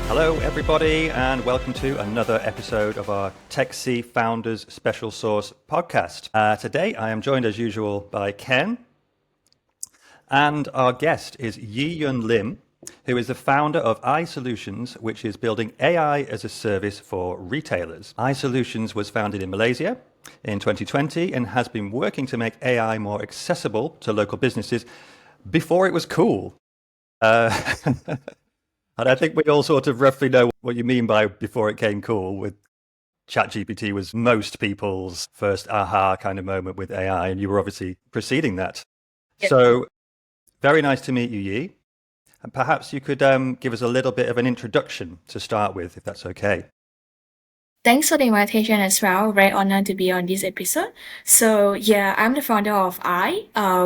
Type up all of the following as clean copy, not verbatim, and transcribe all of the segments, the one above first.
Hello, everybody, and welcome to another episode of our TechC Founders Special Sauce podcast. Today, I am joined as usual by Ken, and our guest is Yee Yun Lim, who is the founder of iSolutions, which is building AI as a service for retailers. iSolutions was founded in Malaysia in 2020 and has been working to make AI more accessible to local businesses before it was cool. And I think we all sort of roughly know what you mean by before it came cool. With ChatGPT was most people's first aha kind of moment with AI, and you were obviously preceding that. Yep. So very nice to meet you, Yee. And perhaps you could give us a little bit of an introduction to start with, if that's okay. Thanks for the invitation as well. Very honored to be on this episode. So yeah, I'm the founder of I.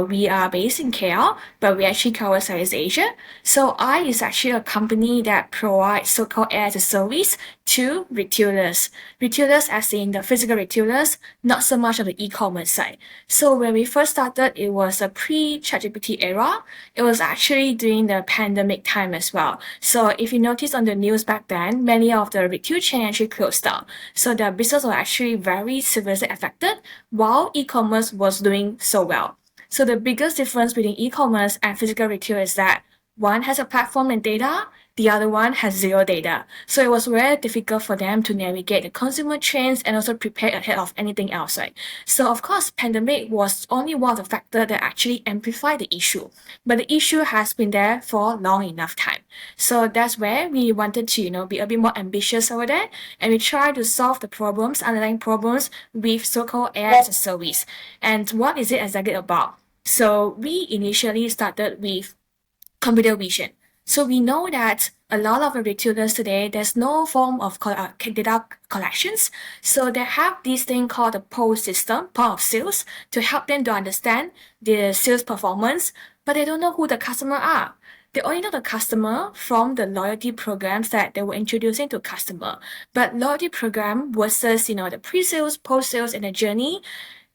We are based in KL, but we actually cover Southeast Asia. So I is actually a company that provides so-called AI as a service to retailers. Retailers as in the physical retailers, not so much of the e-commerce side. So when we first started, it was a pre-ChatGPT era. It was actually during the pandemic time as well. So if you notice on the news back then, many of the retail chains actually closed down. So their business was actually very severely affected while e-commerce was doing so well. So the biggest difference between e-commerce and physical retail is that one has a platform and data, the other one has zero data. So it was very difficult for them to navigate the consumer trends and also prepare ahead of anything else, right? So of course, pandemic was only one of the factors that actually amplified the issue. But the issue has been there for long enough time. So that's where we wanted to, be a bit more ambitious over there, and we try to solve the problems, underlying problems, with so-called AI as a service. And what is it exactly about? So we initially started with computer vision. So we know that a lot of the retailers today, there's no form of data collections. So they have this thing called the POS system, point of sales, to help them to understand the sales performance, but they don't know who the customer are. They only know the customer from the loyalty programs that they were introducing to customer. But loyalty program versus, the pre-sales, post-sales, and the journey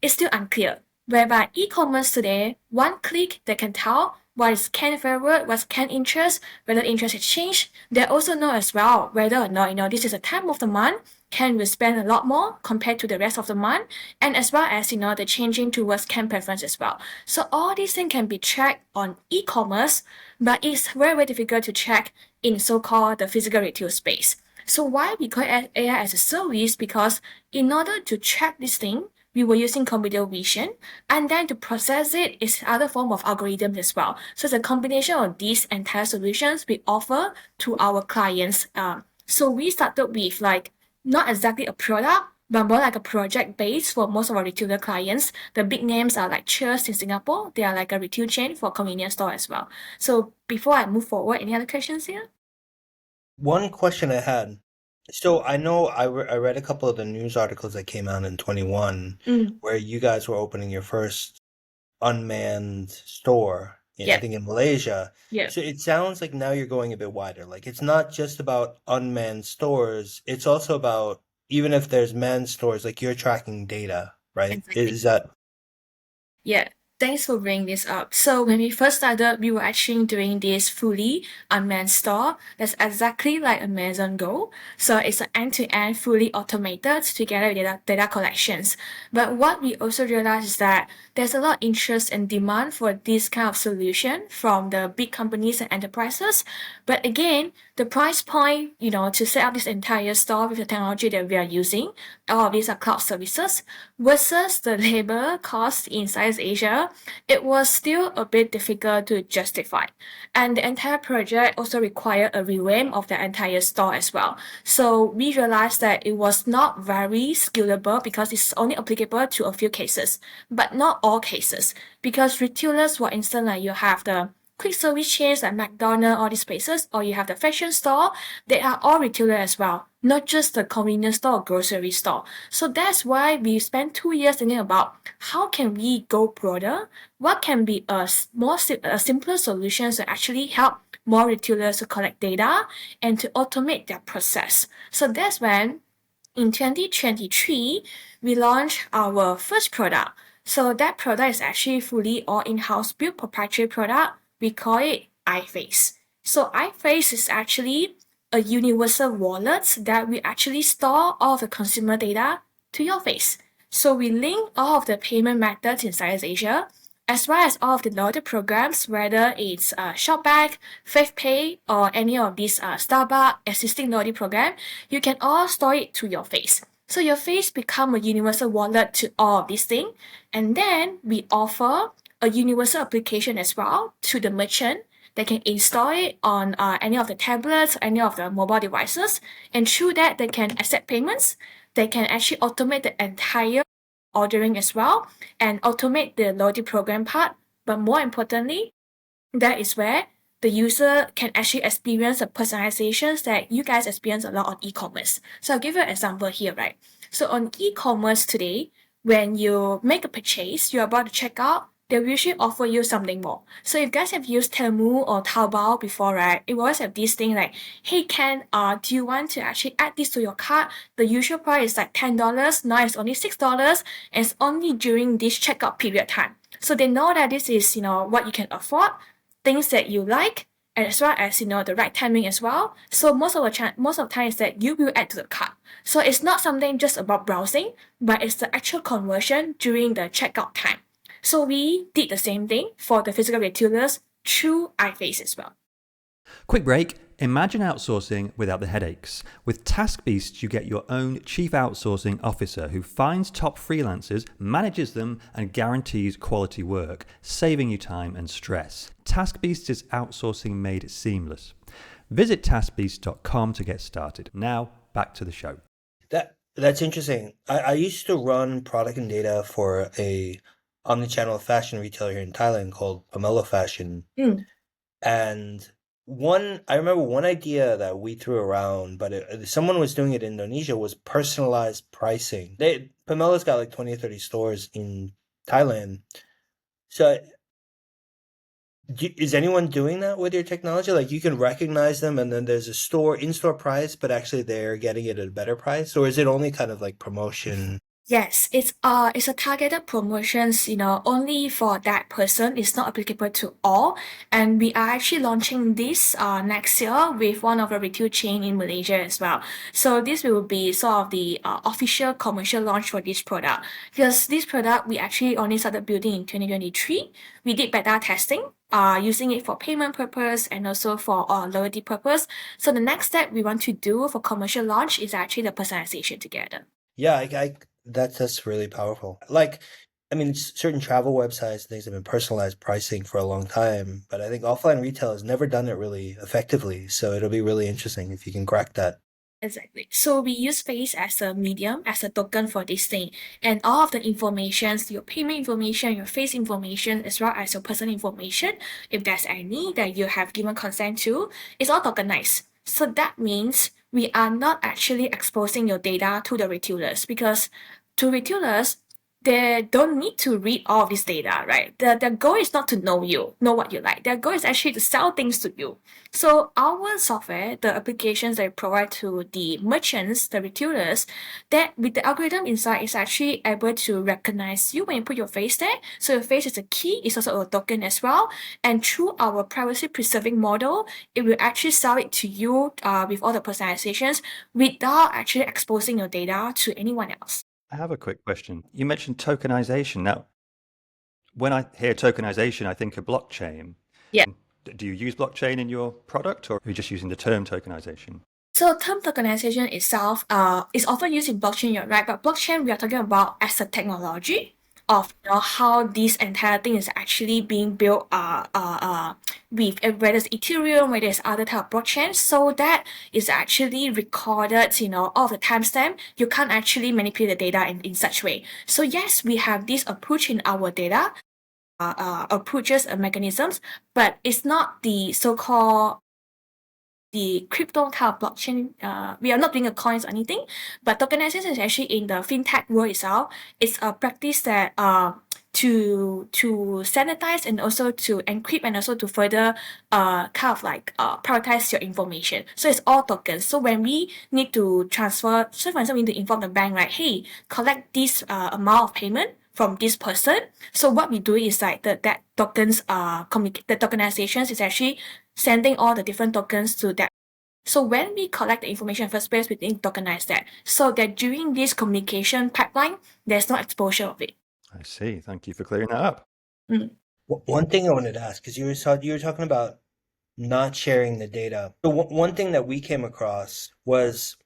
is still unclear. Whereby e-commerce today, one click, they can tell what is Ken favorite, what's Ken interest, whether interest has changed. They also know as well whether or not, this is a time of the month, Ken will spend a lot more compared to the rest of the month, and as well as, the changing towards Ken preference as well. So all these things can be tracked on e-commerce, but it's very, very difficult to check in so-called the physical retail space. So why we call it AI as a service? Because in order to track this thing, we were using computer vision, and then to process it is other form of algorithms as well. So it's a combination of these entire solutions we offer to our clients. So we started with not exactly a product, but more like a project base for most of our retailer clients. The big names are like Cheers in Singapore. They are like a retail chain for convenience store as well. So before I move forward, any other questions here? One question I had. So I know I read a couple of the news articles that came out in 21 where you guys were opening your first unmanned store, I think in Malaysia. Yeah. So it sounds like now you're going a bit wider. Like it's not just about unmanned stores, it's also about even if there's manned stores, like you're tracking data, right? Exactly. Is that Yeah, thanks for bringing this up. So when we first started, we were actually doing this fully unmanned store that's exactly like Amazon Go. So it's an end-to-end fully automated together with data collections. But what we also realized is that there's a lot of interest and demand for this kind of solution from the big companies and enterprises. But again, the price point, to set up this entire store with the technology that we are using, all of these are cloud services, versus the labor cost in Southeast Asia, it was still a bit difficult to justify. And the entire project also required a revamp of the entire store as well. So we realized that it was not very scalable because it's only applicable to a few cases, but not all cases. Because retailers, for instance, like you have the quick service chains like McDonald's, all these places, or you have the fashion store, they are all retailer as well, not just the convenience store or grocery store. So that's why we spent 2 years thinking about how can we go broader, what can be a simpler solution to actually help more retailers to collect data and to automate their process. So that's when in 2023, we launched our first product. So that product is actually fully all in-house built proprietary product. We call it iFace. So iFace is actually a universal wallet that will actually store all of the consumer data to your face. So we link all of the payment methods in Southeast Asia, as well as all of the loyalty programs, whether it's Shopback, FavePay, or any of these Starbucks existing loyalty program, you can all store it to your face. So your face become a universal wallet to all of these things. And then we offer a universal application as well to the merchant. They can install it on any of the tablets, any of the mobile devices, and through that they can accept payments. They can actually automate the entire ordering as well and automate the loyalty program part. But more importantly, that is where the user can actually experience the personalizations that you guys experience a lot on e-commerce. So I'll give you an example here, right? So on e-commerce today, when you make a purchase, you're about to check out, they will usually offer you something more. So if you guys have used Temu or Taobao before, right, it will always have this thing like, hey Ken, do you want to actually add this to your cart? The usual price is like $10, now it's only $6, and it's only during this checkout period time. So they know that this is, what you can afford, things that you like, and as well as the right timing as well. So most of the time is that you will add to the cart. So it's not something just about browsing, but it's the actual conversion during the checkout time. So we did the same thing for the physical retailers through iFace as well. Quick break. Imagine outsourcing without the headaches. With TaskBeast, you get your own chief outsourcing officer who finds top freelancers, manages them, and guarantees quality work, saving you time and stress. TaskBeast is outsourcing made seamless. Visit taskbeast.com to get started. Now, back to the show. That's interesting. I used to run product and data for a omnichannel fashion retailer here in Thailand called Pomelo Fashion. And I remember one idea that we threw around, but someone was doing it in Indonesia, was personalized pricing. Pomelo's got like 20 or 30 stores in Thailand. So is anyone doing that with your technology? Like you can recognize them and then there's a in-store price, but actually they're getting it at a better price? Or is it only kind of like promotion? Yes, it's a targeted promotions, only for that person. It's not applicable to all. And we are actually launching this next year with one of the retail chain in Malaysia as well. So this will be sort of the official commercial launch for this product. Because this product we actually only started building in 2023. We did beta testing, using it for payment purpose and also for loyalty purpose. So the next step we want to do for commercial launch is actually the personalization together. Yeah, that's really powerful. Like, I mean, certain travel websites and things have been personalized pricing for a long time, but I think offline retail has never done it really effectively. So it'll be really interesting if you can crack that. Exactly. So we use face as a medium, as a token for this thing. And all of the informations, your payment information, your face information, as well as your personal information, if there's any that you have given consent to, is all tokenized. So that means we are not actually exposing your data to the retailers, because to retailers, they don't need to read all of this data, right? Their goal is not to know what you like. Their goal is actually to sell things to you. So our software, the applications that we provide to the merchants, the retailers, that with the algorithm inside is actually able to recognize you when you put your face there. So your face is a key, it's also a token as well. And through our privacy preserving model, it will actually sell it to you with all the personalizations without actually exposing your data to anyone else. I have a quick question. You mentioned tokenization. Now, when I hear tokenization, I think of blockchain. Yeah. Do you use blockchain in your product, or are you just using the term tokenization? So term tokenization itself is often used in blockchain, you're right, but blockchain we are talking about as a technology of how this entire thing is actually being built with whether it's Ethereum, whether it's other type of blockchain, so that is actually recorded, all the timestamp. You can't actually manipulate the data in such way. So yes, we have this approach in our data, approaches and mechanisms, but it's not the so-called the crypto kind of blockchain. We are not doing a coins or anything, but tokenization is actually in the fintech world itself. It's a practice that to sanitize and also to encrypt and also to further prioritize your information. So it's all tokens. So when we need to transfer, so for example, we need to inform the bank, right? Hey, collect this amount of payment from this person. So what we do is like that tokens the tokenizations is actually sending all the different tokens to that. So when we collect the information in the first place, we need to tokenize that so that during this communication pipeline, there's no exposure of it. I see. Thank you for clearing that up. One thing I wanted to ask, because you were talking about not sharing the data. So one thing that we came across was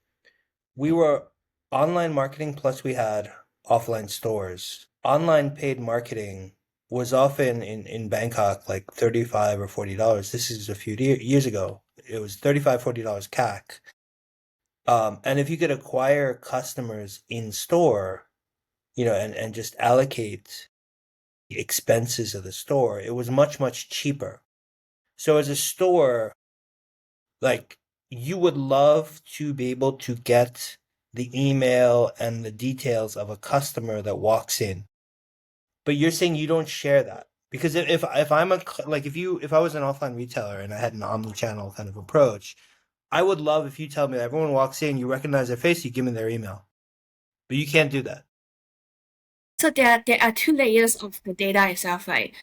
we were online marketing plus we had offline stores. Online paid marketing was often in Bangkok like $35 or $40. This is a few years ago. It was $35, $40 CAC. And if you could acquire customers in store, and just allocate the expenses of the store, it was much, much cheaper. So as a store, like, you would love to be able to get the email and the details of a customer that walks in, but you're saying you don't share that because if I'm if I was an offline retailer and I had an omni-channel kind of approach, I would love if you tell me that everyone walks in, you recognize their face, you give me their email, but you can't do that. So there are two layers of the data itself, right?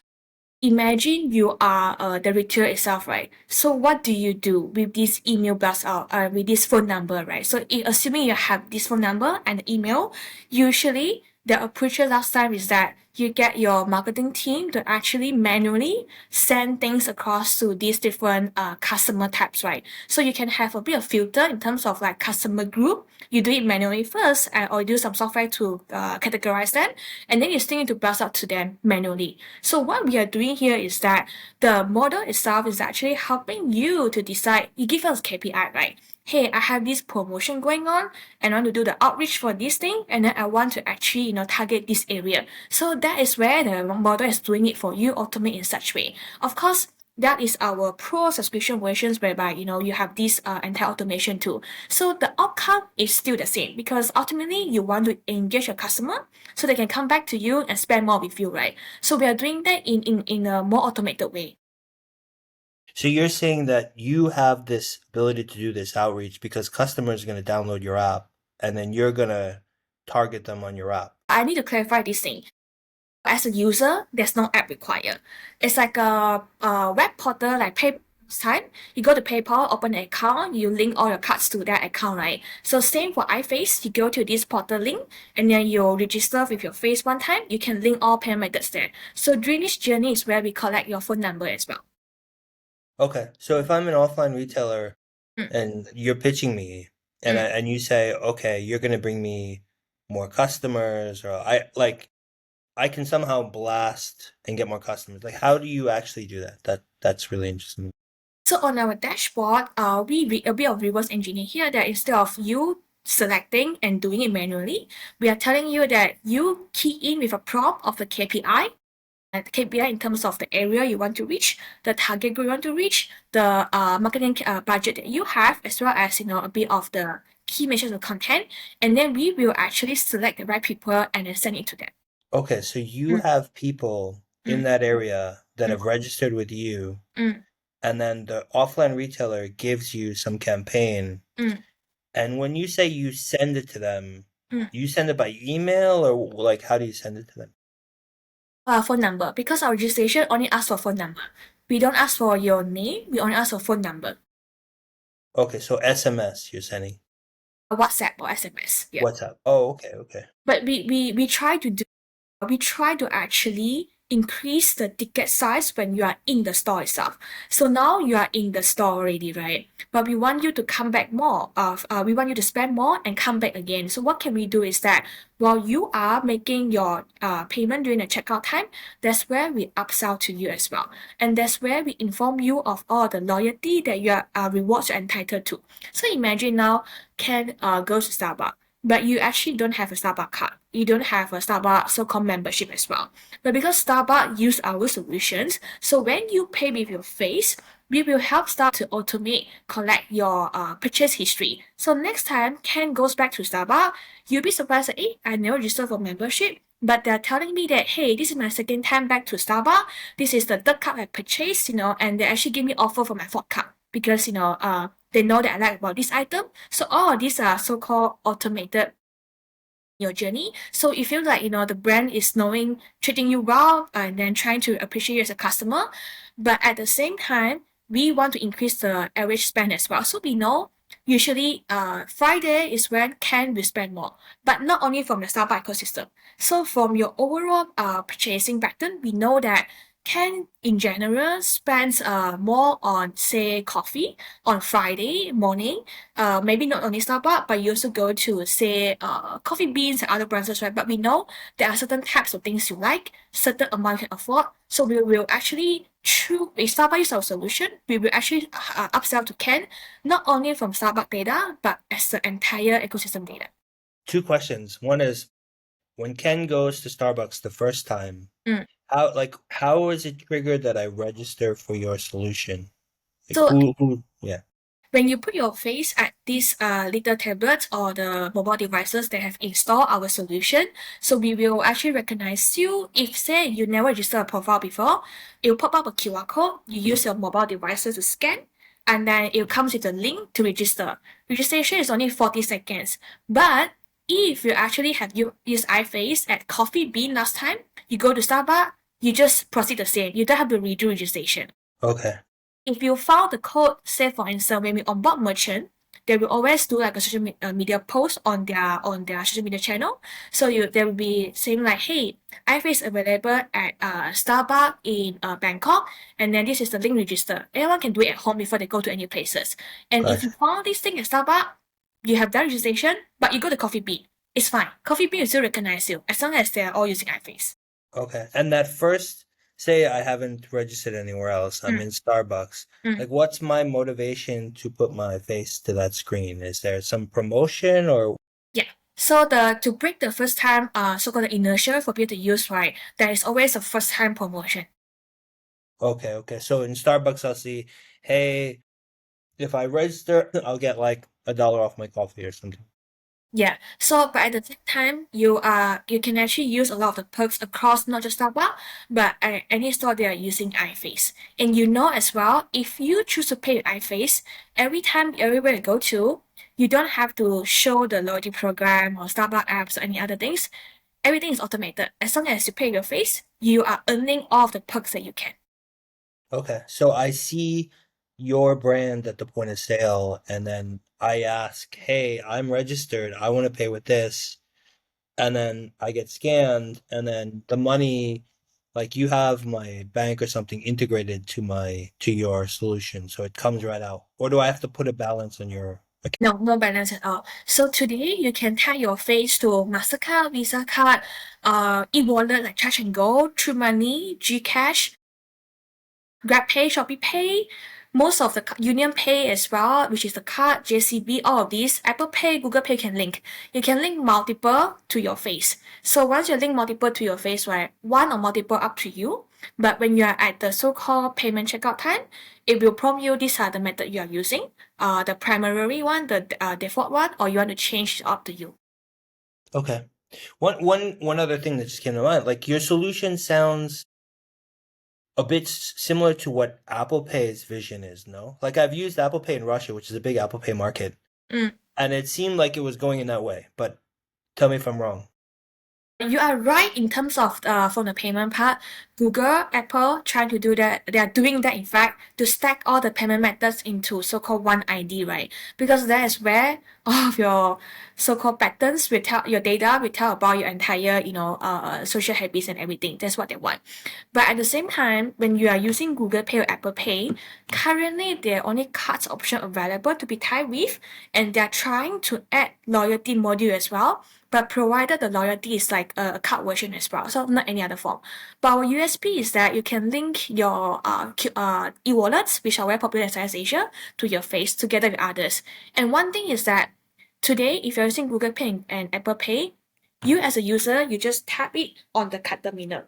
Imagine you are the retailer itself, right? So what do you do with this email blast out, with this phone number, right? So assuming you have this phone number and email, usually the approach last time is that you get your marketing team to actually manually send things across to these different customer types, right? So you can have a bit of filter in terms of like customer group. You do it manually first, or do some software to categorize them, and then you still need to blast out to them manually. So what we are doing here is that the model itself is actually helping you to decide. You give us KPI, right? Hey, I have this promotion going on and I want to do the outreach for this thing, and then I want to actually, target this area. So that is where the model is doing it for you, automate in such way. Of course, that is our pro subscription versions whereby, you have this entire automation too. So the outcome is still the same because ultimately you want to engage a customer so they can come back to you and spend more with you, right? So we are doing that in a more automated way. So you're saying that you have this ability to do this outreach because customers are going to download your app and then you're going to target them on your app. I need to clarify this thing. As a user, there's no app required. It's like a web portal like PayPal type. You go to PayPal, open an account, you link all your cards to that account, right? So same for iFace, you go to this portal link and then you register with your face one time. You can link all payment methods there. So during this journey is where we collect your phone number as well. Okay, so if I'm an offline retailer and you're pitching me and you say, okay, you're going to bring me more customers, or I can somehow blast and get more customers. Like, how do you actually do that? That's really interesting. So on our dashboard, we a bit of reverse engineer here that instead of you selecting and doing it manually, we are telling you that you key in with a prompt of the KPI, and the KPI in terms of the area you want to reach, the target group you want to reach, the marketing budget that you have, as well as a bit of the key measures of content, and then we will actually select the right people and then send it to them. Okay, so you have people in that area that have registered with you, and then the offline retailer gives you some campaign. And when you say you send it to them, you send it by email, or like, how do you send it to them? Phone number, because our registration only asks for phone number. We don't ask for your name, we only ask for phone number. Okay, so SMS you're sending. WhatsApp or SMS. Yeah. WhatsApp. Oh, okay. But we try to actually increase the ticket size when you are in the store itself. So now you are in the store already, right? But we want you to come back more. We want you to spend more and come back again. So what can we do is that while you are making your payment during the checkout time, that's where we upsell to you as well. And that's where we inform you of all the loyalty that your rewards are entitled to. So imagine now Ken goes to Starbucks, but you actually don't have a Starbucks card. You don't have a Starbucks so-called membership as well. But because Starbucks use our solutions, so when you pay with your face, we will help Starbucks to automate, collect your purchase history. So next time Ken goes back to Starbucks, you'll be surprised that, I never registered for membership, but they're telling me that, hey, this is my second time back to Starbucks. This is the third cup I purchased, and they actually give me offer for my fourth cup because, they know that I like about this item. So all of these are so-called automated your journey. So you feel like, the brand is treating you well and then trying to appreciate you as a customer. But at the same time, we want to increase the average spend as well. So we know usually Friday is when Ken will spend more, but not only from the Starbucks ecosystem. So from your overall purchasing pattern, we know that Ken in general spends more on, say, coffee on Friday morning. Maybe not only Starbucks, but you also go to, say, Coffee Beans and other brands as well. But we know there are certain types of things you like, certain amount you can afford. So we will actually, through if Starbucks is our solution, we will actually upsell to Ken, not only from Starbucks data, but as the entire ecosystem data. 2 questions. One is, when Ken goes to Starbucks the first time, how is it triggered that I register for your solution? Like So yeah. when you put your face at these little tablets or the mobile devices that have installed our solution, so we will actually recognize you. If, say, you never registered a profile before, it will pop up a QR code. You use your mobile devices to scan, and then it comes with a link to register. Registration is only 40 seconds. But if you actually have used iFace at Coffee Bean last time, you go to Starbucks, you just proceed the same. You don't have to redo registration. Okay. If you found the code, say for instance, when we onboard merchant, they will always do like a social media post on their social media channel. So they will be saying like, hey, iFace available at Starbucks in Bangkok, and then this is the link register. Anyone can do it at home before they go to any places. And if you found this thing at Starbucks, you have done registration, but you go to Coffee Bean, it's fine. Coffee Bean will still recognize you as long as they're all using iFace. Okay. And that first, say I haven't registered anywhere else, I'm in Starbucks. Like, what's my motivation to put my face to that screen? Is there some promotion or? Yeah. So to break the first time so-called inertia for people to use, right, there is always a first time promotion. Okay. So in Starbucks, I'll see, hey, if I register, I'll get like $1 off my coffee or something. Yeah. So but at the same time, you can actually use a lot of the perks across not just Starbucks, but any store they are using iFace. And you know as well, if you choose to pay with iFace, everywhere you go to, you don't have to show the loyalty program or Starbucks apps or any other things. Everything is automated. As long as you pay your face, you are earning all of the perks that you can. Okay. So I see your brand at the point of sale, and then I ask, hey, I'm registered. I want to pay with this. And then I get scanned, and then the money, like you have my bank or something integrated to your solution, so it comes right out. Or do I have to put a balance on your account? No balance at all. So today you can tag your face to MasterCard, Visa card, e-wallet like Charge and Go, True Money, Gcash, GrabPay, Shopee Pay, most of the Union Pay as well, which is the card, JCB, all of these, Apple Pay, Google Pay can link. You can link multiple to your face. So once you link multiple to your face, right, one or multiple up to you. But when you are at the so-called payment checkout time, it will prompt you these are the method you are using, the primary one, the default one, or you want to change it up to you. Okay. One other thing that just came to mind, like your solution sounds a bit similar to what Apple Pay's vision is, no? Like I've used Apple Pay in Russia, which is a big Apple Pay market, and it seemed like it was going in that way, but tell me if I'm wrong. You are right in terms of from the payment part. Google, Apple trying to do that. They are doing that in fact to stack all the payment methods into so-called one ID, right? Because that is where all of your so-called patterns will tell your data will tell about your entire social habits and everything. That's what they want. But at the same time, when you are using Google Pay or Apple Pay, currently there are only cards option available to be tied with, and they are trying to add loyalty module as well. But provided the loyalty is like a card version as well, so not any other form. But our USP is that you can link your e-wallets, which are very popular in Southeast Asia, to your face together with others. And one thing is that today, if you're using Google Pay and Apple Pay, you as a user, you just tap it on the card terminal.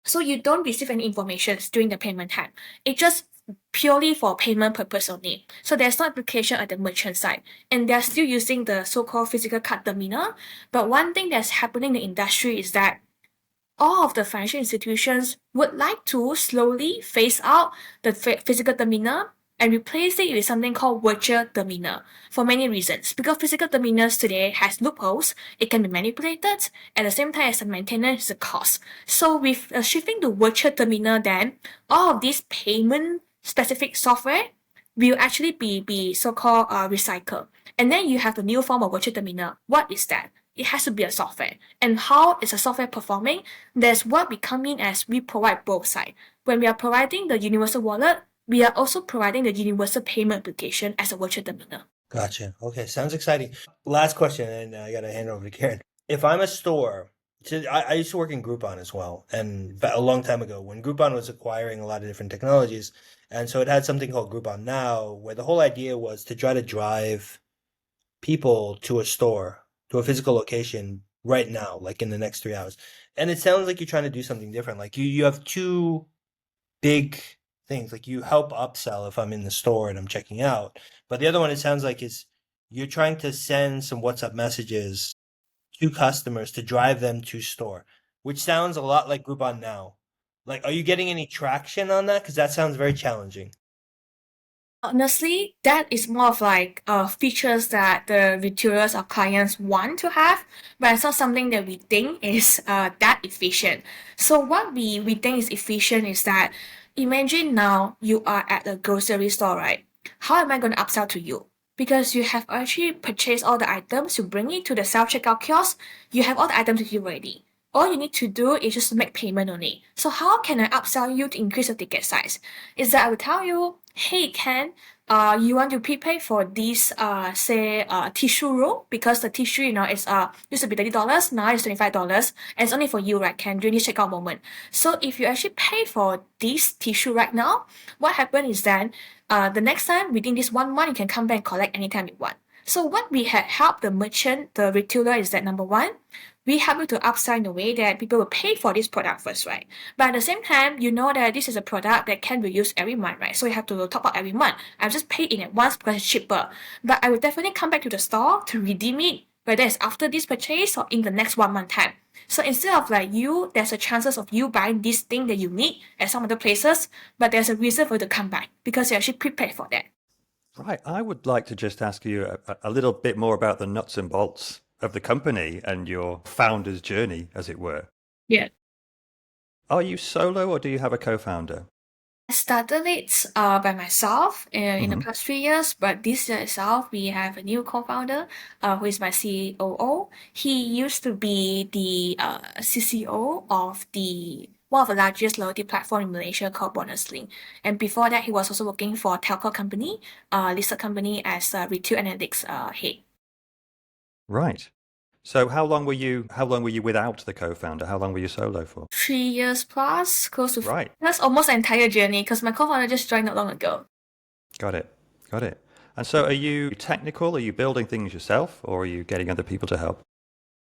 So you don't receive any information during the payment time. It just purely for payment purpose only. So there's no application at the merchant side. And they're still using the so-called physical card terminal. But one thing that's happening in the industry is that all of the financial institutions would like to slowly phase out the physical terminal and replace it with something called virtual terminal for many reasons. Because physical terminals today has loopholes, it can be manipulated, at the same time as the maintenance is a cost. So with shifting to virtual terminal, then all of these payment specific software will actually be so-called recycled. And then you have the new form of virtual terminal. What is that? It has to be a software. And how is a software performing? There's what we come in as we provide both sides. When we are providing the universal wallet, we are also providing the universal payment application as a virtual terminal. Gotcha. Okay, sounds exciting. Last question, and I got to hand over to Karen. If I'm a store, I used to work in Groupon as well, and a long time ago when Groupon was acquiring a lot of different technologies, and so it had something called Groupon Now, where the whole idea was to try to drive people to a store, to a physical location right now, like in the next 3 hours. And it sounds like you're trying to do something different. Like you have two big things. Like you help upsell if I'm in the store and I'm checking out. But the other one, it sounds like, is you're trying to send some WhatsApp messages to customers to drive them to store, which sounds a lot like Groupon Now. Like, are you getting any traction on that? Because that sounds very challenging. Honestly, that is more of like features that the retailers or clients want to have, but it's not something that we think is that efficient. So what we think is efficient is that imagine now you are at a grocery store, right? How am I going to upsell to you? Because you have actually purchased all the items, you bring it to the self-checkout kiosk, you have all the items with you already. All you need to do is just make payment only. So how can I upsell you to increase the ticket size? Is that I will tell you, hey Ken, you want to prepay for this say tissue roll because the tissue is used to be $30, now it's $25, and it's only for you, right, Ken, during this checkout moment. So if you actually pay for this tissue right now, what happens is then the next time within this 1 month you can come back and collect anytime you want. So what we had helped the merchant, the retailer, is that number one, we help you to upsell in a way that people will pay for this product first, right? But at the same time, you know that this is a product that can be used every month, right? So you have to top up every month. I'll just pay in at once because it's cheaper. But I will definitely come back to the store to redeem it, whether it's after this purchase or in the next 1 month time. So instead of like there's a chances of you buying this thing that you need at some other places, but there's a reason for you to come back because you're actually prepared for that. Right. I would like to just ask you a little bit more about the nuts and bolts of the company and your founder's journey, as it were. Yeah. Are you solo or do you have a co-founder? I started it by myself in the past 3 years, but this year itself, we have a new co-founder who is my COO. He used to be the CCO of one of the largest loyalty platform in Malaysia called Bonuslink. And before that, he was also working for a telco company, listed company as a retail analytics head. Right. So how long were you without the co-founder? How long were you solo for? 3 years plus, close to 4 Right. That's almost the entire journey because my co-founder just joined not long ago. Got it. And so are you technical? Are you building things yourself or are you getting other people to help?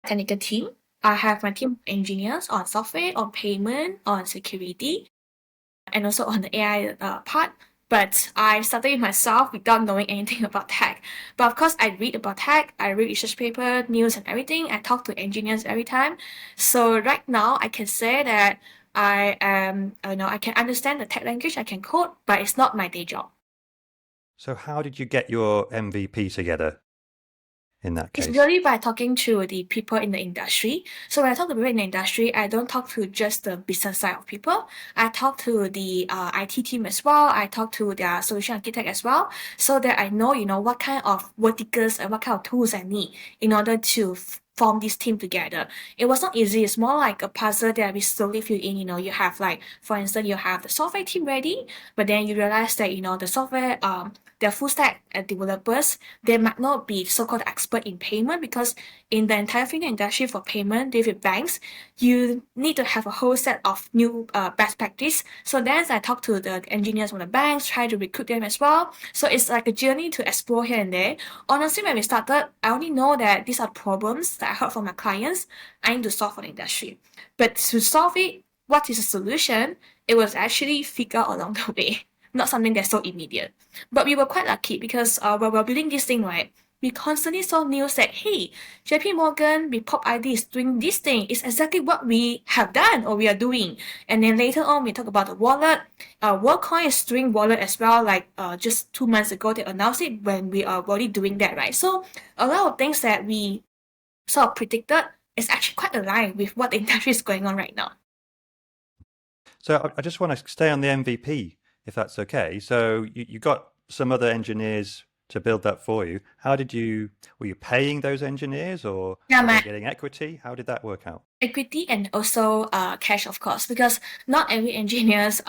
Technical team. I have my team of engineers on software, on payment, on security, and also on the AI part. But I started it myself without knowing anything about tech. But of course, I read about tech, I read research paper, news and everything. I talk to engineers every time. So right now, I can say that I am, I can understand the tech language, I can code, but it's not my day job. So how did you get your MVP together in that case? It's really by talking to the people in the industry. So when I talk to people in the industry, I don't talk to just the business side of people. I talk to the IT team as well. I talk to their solution architect as well, so that I know, what kind of verticals and what kind of tools I need in order to form this team together. It was not easy. It's more like a puzzle that we slowly fill in. You have like, for instance, you have the software team ready, but then you realize that, the software, the full stack developers, they might not be so-called expert in payment because in the entire fintech industry for payment, with banks, you need to have a whole set of new best practice. So then I talk to the engineers from the banks, try to recruit them as well. So it's like a journey to explore here and there. Honestly, when we started, I only know that these are problems that I heard from my clients I need to solve for the industry. But to solve it, what is the solution? It was actually figured along the way, not something that's so immediate. But we were quite lucky because when we were building this thing, right, we constantly saw news that, hey, JP Morgan with Pop ID is doing this thing. It's exactly what we have done or we are doing. And then later on, we talk about the wallet. WorldCoin is doing wallet as well. Like just 2 months ago, they announced it when we are already doing that, right? So a lot of things that we sort of predicted is actually quite aligned with what the industry is going on right now. So I just want to stay on the MVP if that's okay. So you got some other engineers to build that for you. Were you paying those engineers, or Yeah, were they my getting equity? How did that work out? equity and also cash, of course, because not every engineers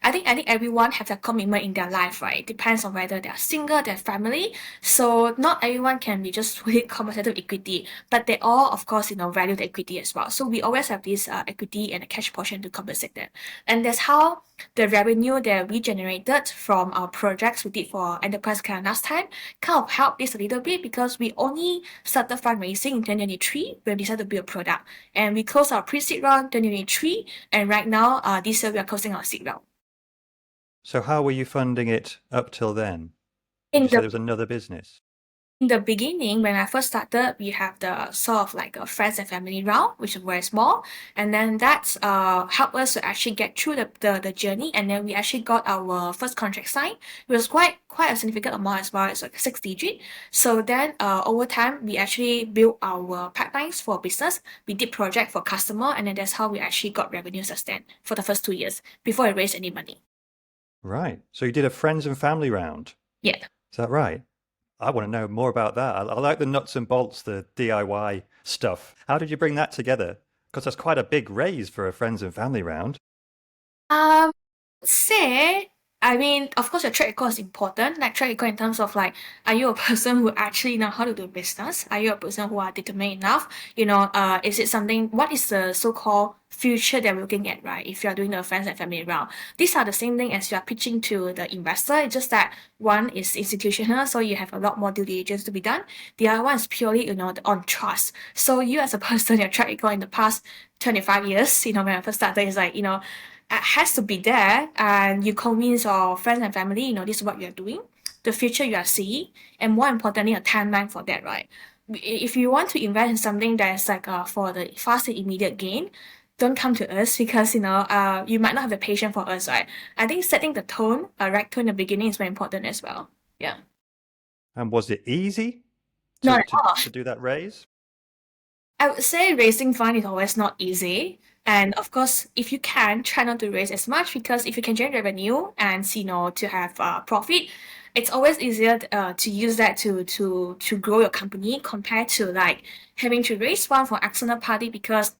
I think everyone have a commitment in their life, right? Depends on whether they're single, they're family. So not everyone can be just fully compensated with equity, but they all, of course, value the equity as well. So we always have this equity and a cash portion to compensate them. And that's how the revenue that we generated from our projects we did for enterprise client last time kind of helped this a little bit, because we only started fundraising in 2023 when we decided to build a product. And we closed our pre-seed round 2023, and right now, this year we are closing our seed round. So how were you funding it up till then? Did In you say the there was another business? in the beginning, when I first started, we have the sort of like a friends and family round, which is very small, and then that's helped us to actually get through the journey, and then we actually got our first contract signed. It was quite a significant amount as well. It's like 6 digit. So then over time, we actually built our pipelines for business. We did project for customer, and then that's how we actually got revenue sustained for the first 2 years before we raised any money. Right. So you did a friends and family round. Yeah. Is that right? I want to know more about that. I like the nuts and bolts, the DIY stuff. How did you bring that together? Because that's quite a big raise for a friends and family round. Um, say, I mean, of course, your track record is important. Like track record in terms of like, are you a person who actually know how to do business? Are you a person who are determined enough? Is it something? What is the so-called future that we're looking at, right? If you are doing the friends and family round, these are the same thing as you are pitching to the investor. It's just that one is institutional, so you have a lot more due diligence to be done. The other one is purely, on trust. So you as a person, your track record in the past 25 years, when I first started, is like, has to be there, and you convince your friends and family, this is what you're doing, the future you are seeing, and more importantly, a timeline for that, right? If you want to invest in something that is like for the fast and immediate gain, don't come to us, because you might not have the patience for us, right? I think setting the tone, right tone in the beginning is very important as well. Yeah. And was it easy Not to, at to, all. to do that raise? I would say raising fund is always not easy. And of course, if you can, try not to raise as much, because if you can generate revenue and to have profit, it's always easier to use that to grow your company, compared to like having to raise fund for external party, because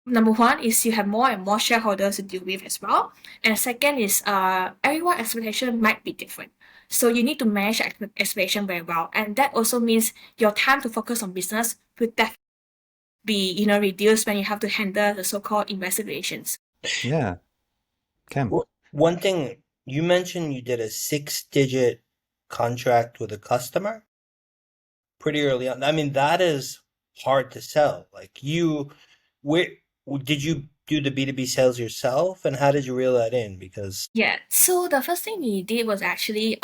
number one is you have more and more shareholders to deal with as well. And second is everyone's expectation might be different. So you need to manage expectation very well. And that also means your time to focus on business will definitely be reduced when you have to handle the so-called investor relations. Yeah. Ken. One thing you mentioned, you did a 6-digit contract with a customer pretty early on. I mean, that is hard to sell. Like where did you do the B2B sales yourself, and how did you reel that in? Because Yeah. So the first thing we did was actually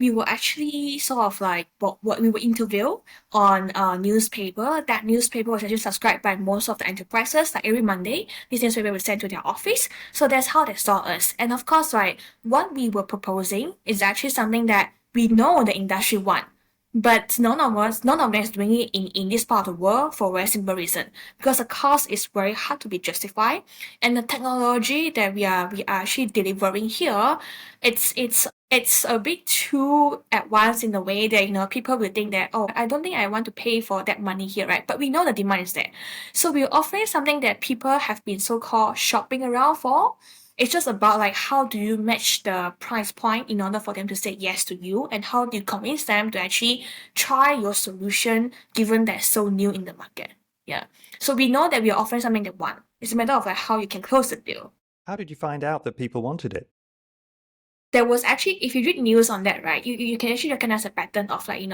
we were actually sort of like what we were interviewed on a newspaper. That newspaper was actually subscribed by most of the enterprises. Like every Monday, this newspaper was sent to their office. So that's how they saw us. And of course, right, what we were proposing is actually something that we know the industry want. But none of them is doing it in this part of the world, for a very simple reason. Because the cost is very hard to be justified, and the technology that we are actually delivering here, it's a bit too advanced in the way that people will think that, oh, I don't think I want to pay for that money here, right? But we know the demand is there. So we're offering something that people have been so-called shopping around for. It's just about like, how do you match the price point in order for them to say yes to you, and how do you convince them to actually try your solution, given that it's so new in the market. Yeah. So we know that we are offering something they want. It's a matter of like how you can close the deal. How did you find out that people wanted it? There was actually, if you read news on that, right, you can actually recognize a pattern of like,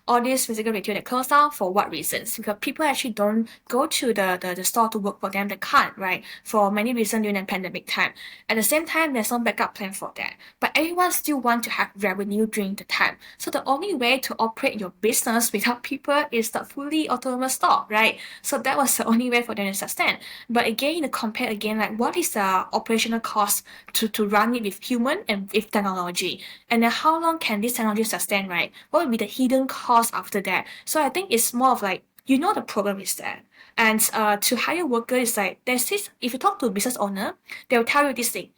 all these physical retail that close down for what reasons? Because people actually don't go to the store to work for them. They can't, right? For many reasons during the pandemic time. At the same time, there's no backup plan for that. But everyone still want to have revenue during the time. So the only way to operate your business without people is the fully autonomous store, right? So that was the only way for them to sustain. But again, to compare again, like what is the operational cost to run it with human and with technology, and then how long can this technology sustain, right? What will be the hidden cost after that? So I think it's more of like, the problem is there, and to hire workers is like, there's this, if you talk to a business owner, they'll tell you this thing: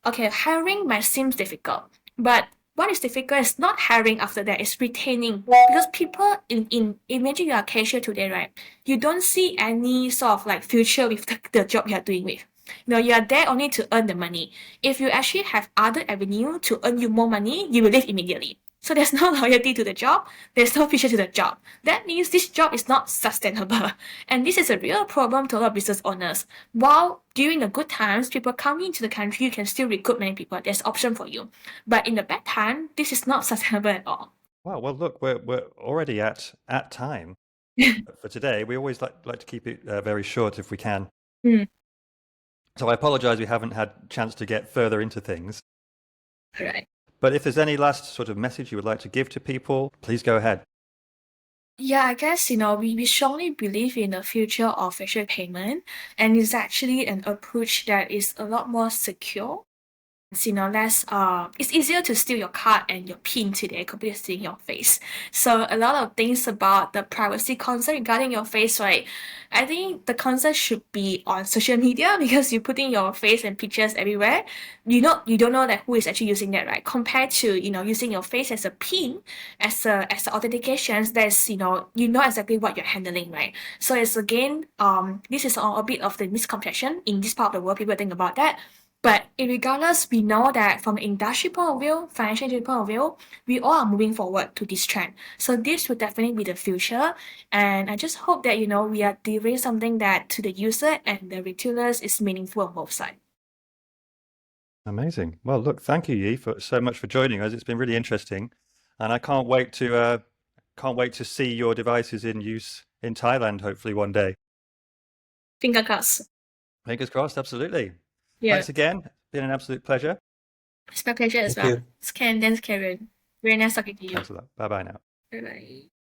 okay, hiring might seem difficult, but what is difficult is not hiring after that, it's retaining. Because people imagine you are a cashier today, right? You don't see any sort of like future with the job you are doing with. You are there only to earn the money. If you actually have other avenue to earn you more money, you will leave immediately. So there's no loyalty to the job, there's no future to the job. That means this job is not sustainable. And this is a real problem to a lot of business owners. While during the good times, people coming into the country, you can still recruit many people. There's option for you. But in the bad time, this is not sustainable at all. Wow. Well, look, we're already at time for today. We always like to keep it very short if we can. So I apologize we haven't had a chance to get further into things. Right. But if there's any last sort of message you would like to give to people, please go ahead. Yeah, I guess, we strongly believe in the future of facial payment, and it's actually an approach that is a lot more secure. Less it's easier to steal your card and your PIN today compared to seeing your face. So a lot of things about the privacy concern regarding your face, right? I think the concern should be on social media because you're putting your face and pictures everywhere. You don't know that who is actually using that, right? Compared to using your face as a PIN, as authentications, that's you know exactly what you're handling, right? So it's again this is a bit of the misconception in this part of the world. People think about that. But regardless, we know that from an industry point of view, financial industry point of view, we all are moving forward to this trend. So this will definitely be the future. And I just hope that, we are delivering something that to the user and the retailers is meaningful on both sides. Amazing. Well, look, thank you, Yee, for so much for joining us. It's been really interesting, and I can't wait to see your devices in use in Thailand, hopefully one day. Finger crossed. Fingers crossed. Absolutely. Yeah. Thanks again. It's been an absolute pleasure. It's my pleasure as Thank well. you. It's Ken, then Keiran. Very nice talking to you. Thanks a lot. Bye bye now. Bye bye.